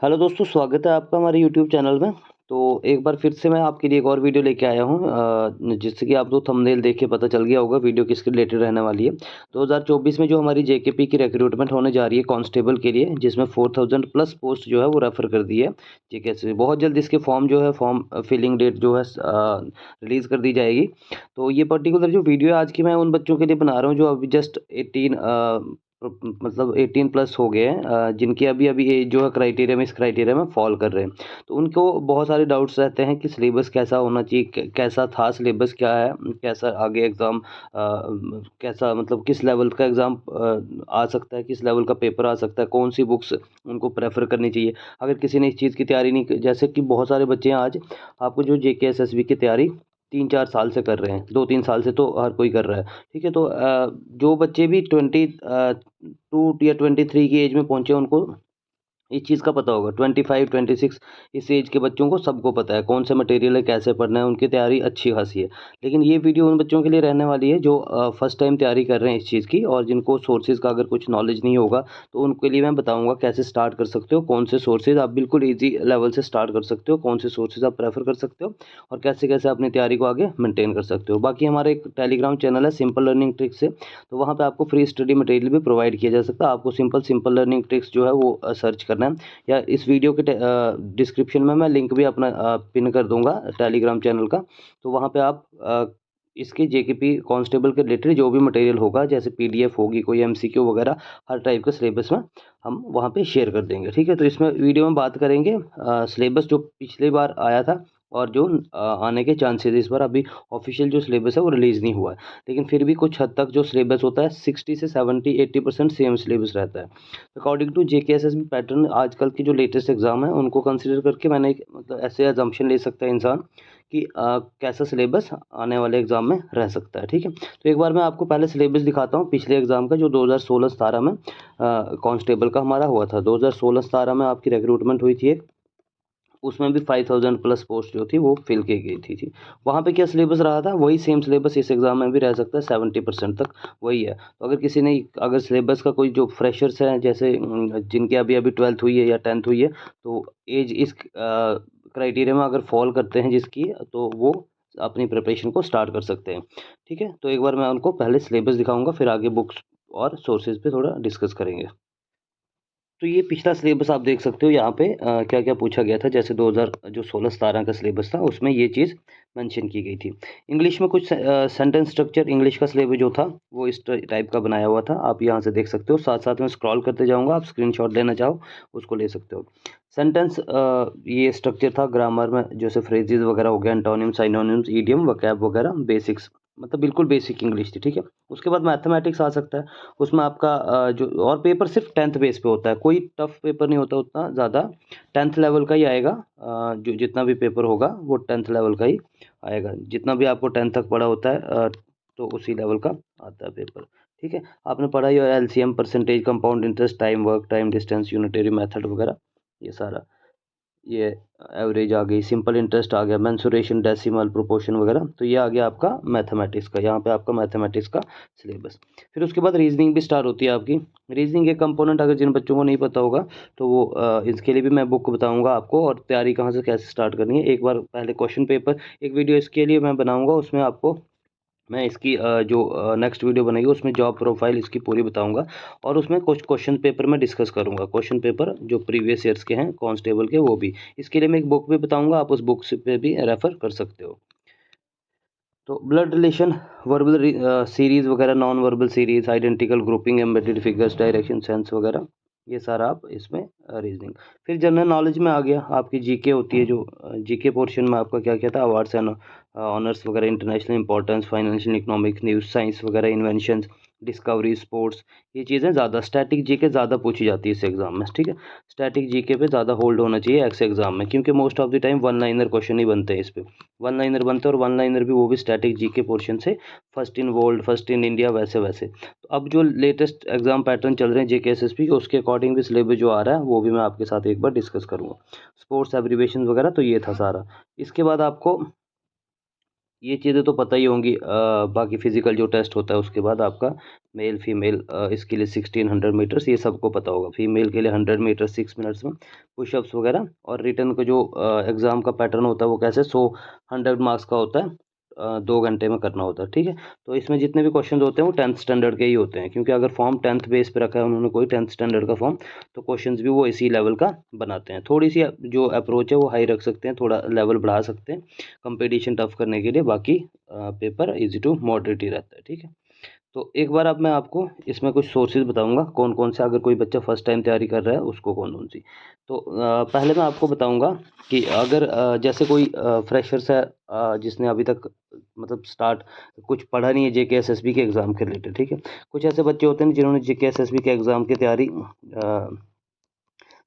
Hello दोस्तों, स्वागत है आपका हमारे यूट्यूब चैनल में। तो एक बार फिर से मैं आपके लिए एक और वीडियो लेके आया हूँ, जिससे कि आपको थंबनेल देख के पता चल गया होगा वीडियो किसके रिलेटेड रहने वाली है। 2024 में जो हमारी जेकेपी की रिक्रूटमेंट होने जा रही है कांस्टेबल के लिए, जिसमें 4000 प्लस पोस्ट जो है वो रेफर कर दी है जेके से। बहुत जल्द इसके फॉर्म जो है फॉर्म फिलिंग डेट जो है रिलीज़ कर दी जाएगी। तो ये पर्टिकुलर जो वीडियो है आज की, मैं उन बच्चों के लिए बना रहा हूँ जो अभी जस्ट 18 प्लस हो गए हैं, जिनकी अभी अभी एज जो है क्राइटेरिया में इस क्राइटेरिया में फॉल कर रहे हैं। तो उनको बहुत सारे डाउट्स रहते हैं कि सिलेबस कैसा होना चाहिए, कैसा था सिलेबस, क्या है, कैसा आगे एग्ज़ाम, कैसा मतलब किस लेवल का एग्ज़ाम आ सकता है, किस लेवल का पेपर आ सकता है, कौन सी बुक्स उनको प्रेफर करनी चाहिए। अगर किसी ने इस चीज़ की तैयारी नहीं, जैसे कि बहुत सारे बच्चे हैं आज आपको जो जेके एसएसबी की तैयारी 3-4 साल से कर रहे हैं, 2-3 साल से तो हर कोई कर रहा है। ठीक है, तो जो बच्चे भी 2 या 23 की एज में पहुँचे उनको इस चीज़ का पता होगा। 25, 26 इस एज के बच्चों को सबको पता है कौन सा मटेरियल है, कैसे पढ़ना है, उनकी तैयारी अच्छी खासी है। लेकिन ये वीडियो उन बच्चों के लिए रहने वाली है जो फर्स्ट टाइम तैयारी कर रहे हैं इस चीज़ की, और जिनको सोर्सेज़ का अगर कुछ नॉलेज नहीं होगा, तो उनके लिए मैं बताऊँगा कैसे स्टार्ट कर सकते हो, कौन से सोर्सेज़ आप बिल्कुल ईज़ी लेवल से स्टार्ट कर सकते हो, कौन से सोर्सेज़ आप प्रेफ़र कर सकते हो, और कैसे-कैसे अपनी तैयारी को आगे मेंटेन कर सकते हो। बाकी हमारा एक टेलीग्राम चैनल है सिंपल लर्निंग ट्रिक्स से, तो वहाँ पे आपको फ्री स्टडी मटेरियल भी प्रोवाइड किया जा सकता है। आपको सिंपल लर्निंग ट्रिक्स जो है वो सर्च करना है, या इस वीडियो के डिस्क्रिप्शन में मैं लिंक भी अपना पिन कर दूंगा टेलीग्राम चैनल का। तो वहाँ पे आप इसके जेकेपी कांस्टेबल के रिलेटेड जो भी मटेरियल होगा, जैसे पीडीएफ होगी, कोई एमसीक्यू वगैरह, हर टाइप का सिलेबस में हम वहाँ पे शेयर कर देंगे। ठीक है, तो इसमें वीडियो में बात करेंगे सिलेबस जो पिछली बार आया था, और जो आने के चांसेस। इस बार अभी ऑफिशियल जो सिलेबस है वो रिलीज़ नहीं हुआ है, लेकिन फिर भी कुछ हद तक जो सिलेबस होता है 60 से 70-80% सेम सिलेबस रहता है। अकॉर्डिंग टू जेकेएसएसबी पैटर्न, आजकल की जो लेटेस्ट एग्ज़ाम है उनको कंसीडर करके मैंने एक मतलब ऐसे अजम्पशन ले सकता है इंसान कि कैसा सिलेबस आने वाले एग्ज़ाम में रह सकता है। ठीक है, तो एक बार मैं आपको पहले सिलेबस दिखाता हूँ पिछले एग्ज़ाम का, जो 2016-17 में कांस्टेबल का हमारा हुआ था। 2016-17 में आपकी रिक्रूटमेंट हुई थी एक, उसमें भी 5000 प्लस पोस्ट जो थी वो फिल की गई थी। वहाँ पे क्या सिलेबस रहा था, वही सेम सिलेबस इस एग्ज़ाम में भी रह सकता है, 70% तक वही है। तो अगर किसी ने, अगर सिलेबस का कोई जो फ्रेशर्स हैं, जैसे जिनकी अभी-अभी 12th हुई है या 10th हुई है, तो एज इस क्राइटेरिया में अगर फॉल करते हैं जिसकी, तो वो अपनी प्रिपरेशन को स्टार्ट कर सकते हैं। ठीक है, तो एक बार मैं उनको पहले सिलेबस दिखाऊँगा, फिर आगे बुक्स और सोर्सेज़ पे थोड़ा डिस्कस करेंगे। तो ये पिछला सिलेबस आप देख सकते हो यहाँ पे क्या-क्या पूछा गया था। जैसे 2000 जो 16-17 का सिलेबस था उसमें ये चीज़ मेंशन की गई थी। इंग्लिश में कुछ सेंटेंस स्ट्रक्चर, इंग्लिश का सिलेबस जो था वो इस टाइप का बनाया हुआ था। आप यहाँ से देख सकते हो, साथ-साथ में स्क्रॉल करते जाऊँगा, आप स्क्रीनशॉट लेना चाहो उसको ले सकते हो। सेंटेंस ये स्ट्रक्चर था, ग्रामर में जैसे फ्रेजेज़ वगैरह हो गया, एंटोनिम, सिनोनिम्स, इडियम, वोकैब वगैरह, बेसिक्स, मतलब बिल्कुल बेसिक इंग्लिश थी। ठीक है? उसके बाद मैथमेटिक्स आ सकता है। उसमें आपका जो और पेपर सिर्फ 10th बेस पे होता है, कोई टफ पेपर नहीं होता उतना ज़्यादा, 10th लेवल का ही आएगा। जो जितना भी पेपर होगा वो 10th लेवल का ही आएगा, जितना भी आपको 10th तक पढ़ा होता है, तो उसी लेवल का आता है पेपर। ठीक है, आपने पढ़ा ही होगा LCM, percentage, compound interest, time work, time distance, unitary method वगैरह, ये सारा, ये एवरेज आ गई, सिंपल इंटरेस्ट आ गया, मेंसुरेशन, डेसिमल, प्रोपोर्शन वगैरह। तो ये आ गया आपका मैथमेटिक्स का, यहाँ पे आपका मैथमेटिक्स का सिलेबस। फिर उसके बाद रीजनिंग भी स्टार्ट होती है आपकी। रीजनिंग एक कंपोनेंट, अगर जिन बच्चों को नहीं पता होगा तो वो इसके लिए भी मैं बुक बताऊंगा आपको, और तैयारी कहाँ से कैसे स्टार्ट करनी है। एक बार पहले क्वेश्चन पेपर, एक वीडियो इसके लिए मैं बनाऊंगा, उसमें आपको मैं इसकी जो नेक्स्ट वीडियो बनेगी उसमें जॉब प्रोफाइल इसकी पूरी बताऊंगा, और उसमें कुछ क्वेश्चन पेपर में डिस्कस करूंगा, क्वेश्चन पेपर जो प्रीवियस ईयर्स के हैं कांस्टेबल के, वो भी इसके लिए मैं एक बुक भी बताऊंगा, आप उस बुक से पे भी रेफर कर सकते हो। तो ब्लड रिलेशन, वर्बल सीरीज वगैरह, non verbal series, identical grouping, embedded figures, direction sense वगैरह, ये सारा आप इसमें रीजनिंग। फिर जनरल नॉलेज में आ गया आपकी जीके होती है, जो जीके पोर्शन में आपका क्या क्या था, अवार्ड्स एंड ऑनर्स वगैरह, international importance, financial, economics, news, science वगैरह, इन्वेंशंस, डिस्कवरी, स्पोर्ट्स, ये चीज़ें ज़्यादा स्टैटिक जीके ज़्यादा पूछी जाती है इस एग्जाम में। ठीक है, स्टैटिक जीके पे ज़्यादा होल्ड होना चाहिए एक्स एग्जाम में, क्योंकि most of the time one liner question ही बनते हैं इस पे। वन लाइनर बनते हैं, और वन लाइनर भी वो भी स्टैटिक जीके पोर्शन से, first in world, first in India, वैसे वैसे। तो अब जो लेटेस्ट एग्जाम पैटर्न चल रहे हैं जेकेएसएसपी के, उसके अकॉर्डिंग भी सिलेबस जो आ रहा है वो भी मैं आपके साथ एक बार डिस्कस करूँगा। स्पोर्ट्स एब्रीविएशन वगैरह, तो ये था सारा। इसके बाद आपको ये चीज़ें तो पता ही होंगी। बाकी फिजिकल जो टेस्ट होता है उसके बाद आपका मेल फीमेल इसके लिए 1600 मीटर्स ये सबको पता होगा। फीमेल के लिए 100 मीटर 6 मिनट्स में पुशअप्स वगैरह। और रिटर्न का जो एग्ज़ाम का पैटर्न होता है वो कैसे 100 मार्क्स का होता है, 2 घंटे में करना होता है, ठीक है। तो इसमें जितने भी क्वेश्चन होते हैं वो 10th स्टैंडर्ड के ही होते हैं, क्योंकि अगर फॉर्म 10th बेस पे रखा है उन्होंने कोई 10th स्टैंडर्ड का फॉर्म, तो क्वेश्चंस भी वो इसी लेवल का बनाते हैं। थोड़ी सी जो अप्रोच है वो हाई रख सकते हैं, थोड़ा लेवल बढ़ा सकते हैं कंपटीशन टफ करने के लिए। बाकी पेपर इजी टू मॉडरेट ही रहता है, ठीक है। तो एक बार अब मैं आपको इसमें कुछ सोर्सेज बताऊंगा कौन कौन से, अगर कोई बच्चा फर्स्ट टाइम तैयारी कर रहा है उसको कौन कौन सी। तो पहले मैं आपको बताऊंगा कि अगर जैसे कोई फ्रेशर्स है जिसने अभी तक मतलब स्टार्ट कुछ पढ़ा नहीं है जेके एसएसबी के एग्ज़ाम के रिलेटेड, ठीक है। कुछ ऐसे बच्चे होते हैं जिन्होंने जेके एसएसबी के एग्ज़ाम की तैयारी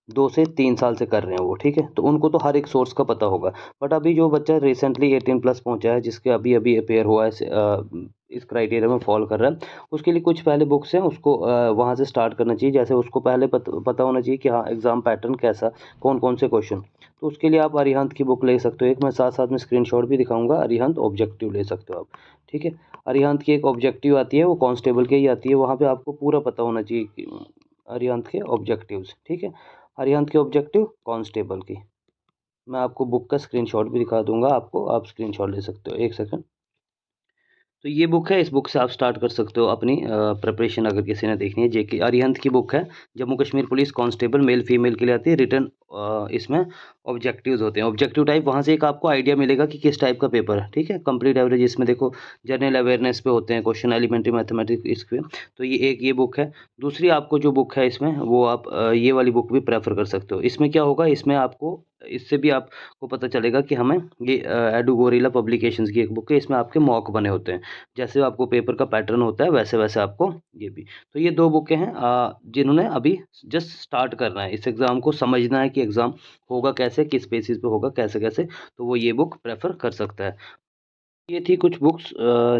2 से 3 साल से कर रहे हैं वो, ठीक है। तो उनको तो हर एक सोर्स का पता होगा। बट अभी जो बच्चा रिसेंटली 18+ पहुंचा है, जिसके अभी अभी अपेयर हुआ है, इस क्राइटेरिया में फॉल कर रहा है, उसके लिए कुछ पहले बुक्स हैं, उसको वहाँ से स्टार्ट करना चाहिए। जैसे उसको पहले पता होना चाहिए कि हाँ एग्ज़ाम पैटर्न कैसा, कौन कौन से क्वेश्चन। तो उसके लिए आप अरिहंत की बुक ले सकते हो। एक मैं साथ साथ में स्क्रीनशॉट भी दिखाऊंगा। अरिहंत ऑब्जेक्टिव ले सकते हो आप, ठीक है। अरिहंत की एक ऑब्जेक्टिव आती है, वो कांस्टेबल की ही आती है। वहाँ पे आपको पूरा पता होना चाहिए कि अरिहंत के ऑब्जेक्टिव्स, ठीक है। अरिहंत के ऑब्जेक्टिव कांस्टेबल की मैं आपको बुक का स्क्रीनशॉट भी दिखा दूंगा आपको, आप स्क्रीनशॉट ले सकते हो। एक सेकंड। तो ये बुक है, इस बुक से आप स्टार्ट कर सकते हो अपनी प्रिपरेशन, अगर किसी ने देखनी है। जेके अरिहंत की बुक है, Jammu Kashmir police constable male female के लिए आती है। रिटर्न इसमें ऑब्जेक्टिव्स होते हैं, ऑब्जेक्टिव टाइप। वहाँ से एक आपको आइडिया मिलेगा कि किस टाइप का पेपर है, ठीक है। कंप्लीट एवरेज इसमें देखो जनरल अवेयरनेस पे होते हैं क्वेश्चन, एलिमेंट्री मैथमेटिक्स इस पे। तो ये एक ये बुक है। दूसरी आपको जो बुक है इसमें, वो आप ये वाली बुक भी प्रेफर कर सकते हो। इसमें क्या होगा, इसमें आपको इससे भी आपको पता चलेगा कि हमें ये एडू गोरिल्ला पब्लिकेशंस की एक बुक है। इसमें आपके मॉक बने होते हैं, जैसे आपको पेपर का पैटर्न होता है वैसे वैसे आपको ये भी। तो ये 2 बुकें हैं जिन्होंने अभी जस्ट स्टार्ट करना है, इस एग्ज़ाम को समझना है कि एग्ज़ाम होगा कैसे, किस बेसिस पे होगा, कैसे-कैसे, तो वो ये बुक प्रेफ़र कर सकता है। ये थी कुछ बुक्स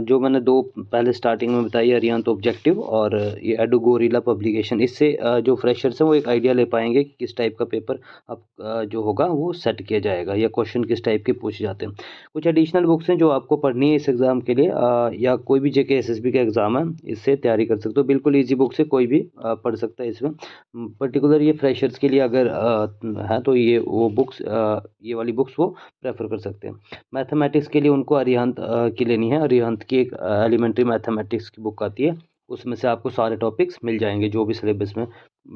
जो मैंने 2 पहले स्टार्टिंग में बताई, अरिहंत ऑब्जेक्टिव और ये एडू गोरिल्ला पब्लिकेशन। इससे जो फ्रेशर्स हैं वो एक आइडिया ले पाएँगे कि किस टाइप का पेपर अब जो होगा वो सेट किया जाएगा, या क्वेश्चन किस टाइप के पूछे जाते हैं। कुछ एडिशनल बुक्स हैं जो आपको पढ़नी है इस एग्ज़ाम के लिए, या कोई भी जेके एसएसबी का एग्ज़ाम है, इससे तैयारी कर सकते हो। बिल्कुल ईज़ी बुक है, कोई भी पढ़ सकता है इसमें। पर्टिकुलर ये फ्रेशर्स के लिए अगर है तो ये वो बुक्स ये वाली बुक्स वो प्रेफ़र कर सकते हैं। मैथमेटिक्स के लिए उनको अरिहंत की लेनी है। अरिहंत की एक एलिमेंट्री मैथमेटिक्स की बुक आती है, उसमें से आपको सारे टॉपिक्स मिल जाएंगे जो भी सिलेबस में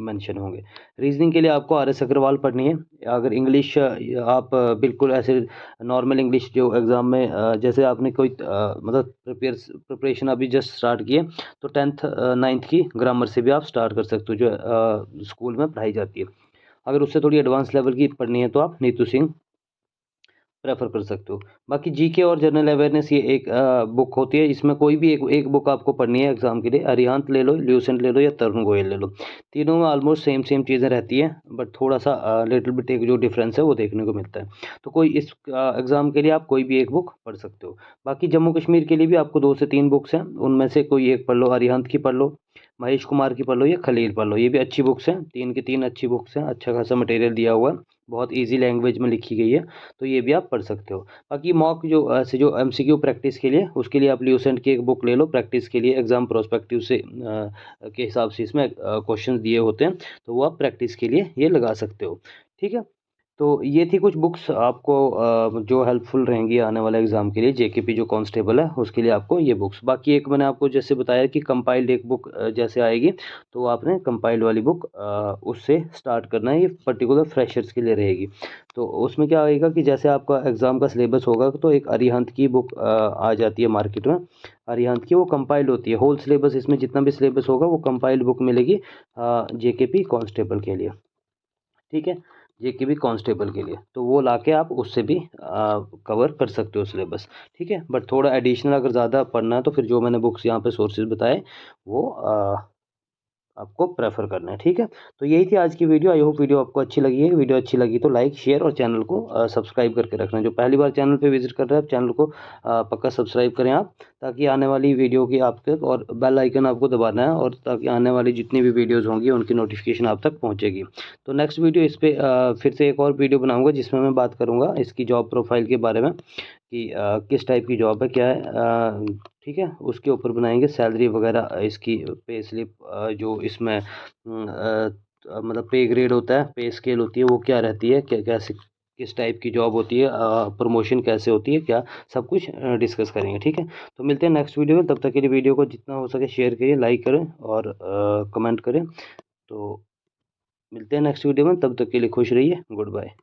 मेंशन होंगे। रीजनिंग के लिए आपको आर एस अग्रवाल पढ़नी है। अगर इंग्लिश आप बिल्कुल ऐसे नॉर्मल इंग्लिश जो एग्ज़ाम में जैसे आपने कोई मतलब प्रिपरेशन अभी जस्ट स्टार्ट की है, तो 10th 9th की ग्रामर से भी आप स्टार्ट कर सकते हो, जो स्कूल में पढ़ाई जाती है। अगर उससे थोड़ी एडवांस लेवल की पढ़नी है तो आप नीतू सिंह प्रेफ़र कर सकते हो। बाकी जीके और जनरल अवेयरनेस ये एक बुक होती है। इसमें कोई भी एक बुक आपको पढ़नी है एग्ज़ाम के लिए। अरिहंत ले लो, ल्यूसेंट ले लो या तरुण गोयल ले लो। तीनों में ऑलमोस्ट सेम सेम चीज़ें रहती हैं, बट थोड़ा-सा लिटिल बिट एक जो डिफ़रेंस है वो देखने को मिलता है। तो कोई इस एग्ज़ाम के लिए आप कोई भी एक बुक पढ़ सकते हो। बाकी जम्मू कश्मीर के लिए भी आपको 2 से 3 बुक्स हैं, उनमें से कोई एक पढ़ लो। अरिहंत की पढ़ लो, महेश कुमार की पढ़ लो या खलील पढ़ लो। ये भी अच्छी बुक्स हैं, 3 की 3 अच्छी बुक्स हैं। अच्छा खासा मटेरियल दिया हुआ है, बहुत ईज़ी लैंग्वेज में लिखी गई है, तो ये भी आप पढ़ सकते हो। बाकी मॉक जो ऐसे जो एमसीक्यू प्रैक्टिस के लिए, उसके लिए आप ल्यूसेंट की एक बुक ले लो प्रैक्टिस के लिए। एग्जाम प्रोस्पेक्टिव से के हिसाब से इसमें क्वेश्चन दिए होते हैं, तो वो आप प्रैक्टिस के लिए ये लगा सकते हो, ठीक है। तो ये थी कुछ बुक्स आपको जो हेल्पफुल रहेंगी आने वाले एग्ज़ाम के लिए। जेकेपी जो कांस्टेबल है उसके लिए आपको ये बुक्स। बाकी एक मैंने आपको जैसे बताया कि कंपाइल्ड एक बुक जैसे आएगी, तो आपने कंपाइल्ड वाली बुक उससे स्टार्ट करना है। ये पर्टिकुलर फ्रेशर्स के लिए रहेगी। तो उसमें क्या आएगा कि जैसे आपका एग्ज़ाम का सिलेबस होगा, तो एक अरिहंत की बुक आ जाती है मार्केट में। अरिहंत की वो कंपाइल्ड होती है, होल सिलेबस इसमें जितना भी सिलेबस होगा वो कंपाइल्ड बुक मिलेगी जेकेपी कांस्टेबल के लिए, ठीक है। जेकेपी कांस्टेबल के लिए तो वो लाके आप उससे भी कवर कर सकते हो सिलेबस, ठीक है। बट थोड़ा एडिशनल अगर ज़्यादा पढ़ना है तो फिर जो मैंने बुक्स यहाँ पे सोर्सेज बताए वो आपको प्रेफर करना है, ठीक है। तो यही थी आज की वीडियो। आई होप वीडियो आपको अच्छी लगी है। वीडियो अच्छी लगी तो लाइक शेयर और चैनल को सब्सक्राइब करके रखना। जो पहली बार चैनल पे विजिट कर रहे हैं, चैनल को पक्का सब्सक्राइब करें आप, ताकि आने वाली वीडियो की आप तक, और बेल आइकन आपको दबाना है, और ताकि आने वाली जितनी भी वीडियोज़ होंगी उनकी नोटिफिकेशन आप तक पहुँचेगी। तो नेक्स्ट वीडियो इस पर फिर से एक और वीडियो बनाऊँगा जिसमें मैं बात करूँगा इसकी जॉब प्रोफाइल के बारे में, कि किस टाइप की जॉब है, क्या है, ठीक है। उसके ऊपर बनाएंगे सैलरी वगैरह, इसकी पे स्लिप, जो इसमें मतलब पे ग्रेड होता है, पे स्केल होती है, वो क्या रहती है, क्या कैसे किस टाइप की जॉब होती है, प्रमोशन कैसे होती है, क्या सब कुछ डिस्कस करेंगे, ठीक है। तो मिलते हैं नेक्स्ट वीडियो में, तब तक के लिए वीडियो को जितना हो सके शेयर करिए, लाइक करें और कमेंट करें। तो मिलते हैं नेक्स्ट वीडियो में, तब तक के लिए खुश रहिए, गुड बाय।